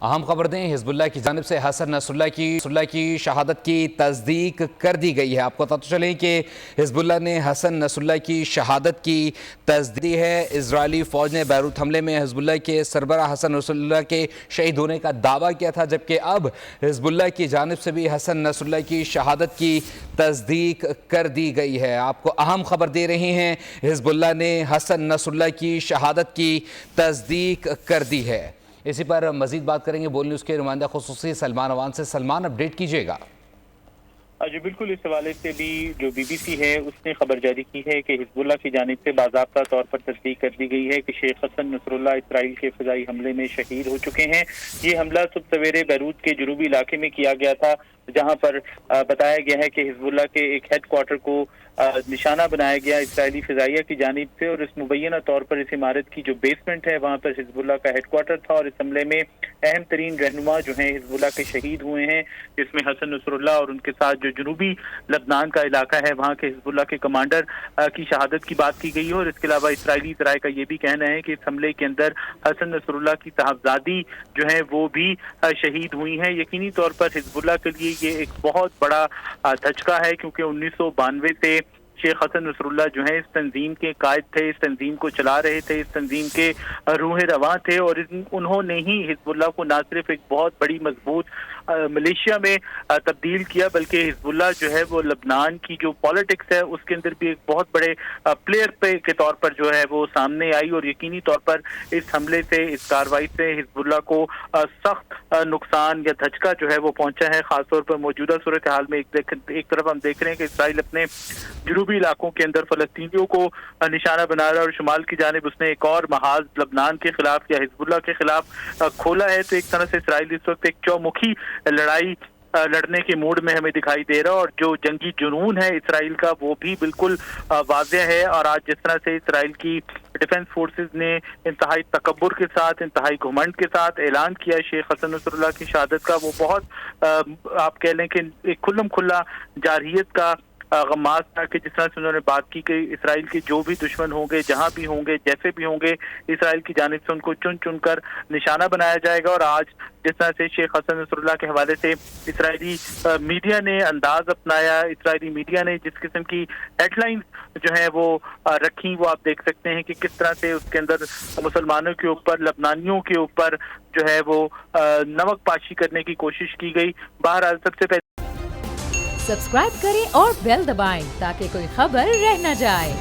اہم خبر دیں، حزب اللہ کی جانب سے حسن نصراللہ کی شہادت کی تصدیق کر دی گئی ہے۔ آپ کو بتاتے چلیں کہ حزب اللہ نے حسن نصراللہ کی شہادت کی تصدیق ہے۔ اسرائیلی فوج نے بیروت حملے میں حزب اللہ کے سربراہ حسن نصراللہ کے شہید ہونے کا دعویٰ کیا تھا، جبکہ اب حزب اللہ کی جانب سے بھی حسن نصراللہ کی شہادت کی تصدیق کر دی گئی ہے۔ آپ کو اہم خبر دے رہے ہیں، حزب اللہ نے حسن نصراللہ کی شہادت کی تصدیق کر دی ہے۔ اسی پر مزید بات کریں گے بول نیوز کے نمائندہ خصوصی سلمان اوان سے۔ سلمان، اپڈیٹ کیجیے گا۔ جی بالکل، اس حوالے سے بھی جو بی بی سی ہے اس نے خبر جاری کی ہے کہ حزب اللہ کی جانب سے باضابطہ طور پر تصدیق کر دی گئی ہے کہ شیخ حسن نصراللہ اسرائیل کے فضائی حملے میں شہید ہو چکے ہیں۔ یہ حملہ صبح سویرے بیروت کے جنوبی علاقے میں کیا گیا تھا، جہاں پر بتایا گیا ہے کہ حزب اللہ کے ایک ہیڈ کوارٹر کو نشانہ بنایا گیا اسرائیلی فضائیہ کی جانب سے، اور اس مبینہ طور پر اس عمارت کی جو بیسمنٹ ہے وہاں پر حزب اللہ کا ہیڈ کوارٹر تھا، اور اس حملے میں اہم ترین رہنما جو ہیں حزب اللہ کے شہید ہوئے ہیں، جس میں حسن نصراللہ اور ان کے ساتھ جو جنوبی لبنان کا علاقہ ہے وہاں کے حزب اللہ کے کمانڈر کی شہادت کی بات کی گئی ہے۔ اور اس کے علاوہ اسرائیلی ذرائع کا یہ بھی کہنا ہے کہ اس حملے کے اندر حسن نصراللہ کی صاحبزادی جو ہے وہ بھی شہید ہوئی ہیں۔ یقینی طور پر حزب اللہ کے لیے یہ ایک بہت بڑا دھچکا ہے، کیونکہ 1992 سے شیخ حسن نصراللہ جو ہیں اس تنظیم کے قائد تھے، اس تنظیم کو چلا رہے تھے، اس تنظیم کے روح رواں تھے، اور انہوں نے ہی حزب اللہ کو نہ صرف ایک بہت بڑی مضبوط ملیشیا میں تبدیل کیا، بلکہ حزب اللہ جو ہے وہ لبنان کی جو پالیٹکس ہے اس کے اندر بھی ایک بہت بڑے پلیئر کے طور پر جو ہے وہ سامنے آئی، اور یقینی طور پر اس حملے سے، اس کارروائی سے حزب اللہ کو سخت نقصان یا دھچکا جو ہے وہ پہنچا ہے، خاص طور پر موجودہ صورتحال میں ایک طرف ہم دیکھ رہے ہیں کہ اسرائیل اپنے جنوبی علاقوں کے اندر فلسطینیوں کو نشانہ بنا رہا ہے، اور شمال کی جانب اس نے ایک اور محاذ لبنان کے خلاف یا حزب اللہ کے خلاف کھولا ہے۔ تو ایک طرح سے اسرائیل اس وقت ایک چومکھی لڑائی لڑنے کے موڈ میں ہمیں دکھائی دے رہا، اور جو جنگی جنون ہے اسرائیل کا وہ بھی بالکل واضح ہے۔ اور آج جس طرح سے اسرائیل کی ڈیفنس فورسز نے انتہائی تکبر کے ساتھ، انتہائی گھمنڈ کے ساتھ اعلان کیا شیخ حسن نصراللہ کی شہادت کا، وہ بہت آپ کہہ لیں کہ ایک کھلم کھلا جارحیت کا غماز تھا، کہ جس طرح سے انہوں نے بات کی کہ اسرائیل کے جو بھی دشمن ہوں گے، جہاں بھی ہوں گے، جیسے بھی ہوں گے، اسرائیل کی جانب سے ان کو چن چن کر نشانہ بنایا جائے گا۔ اور آج جس طرح سے شیخ حسن نصراللہ کے حوالے سے اسرائیلی میڈیا نے انداز اپنایا، اسرائیلی میڈیا نے جس قسم کی ہیڈ لائنز جو ہیں وہ رکھی، وہ آپ دیکھ سکتے ہیں کہ کس طرح سے اس کے اندر مسلمانوں کے اوپر، لبنانیوں کے اوپر جو ہے وہ نمک پاشی کرنے کی کوشش کی گئی۔ بہرحال سب سے پہلے سبسکرائب کریں اور بیل دبائیں تاکہ کوئی خبر رہ نہ جائے۔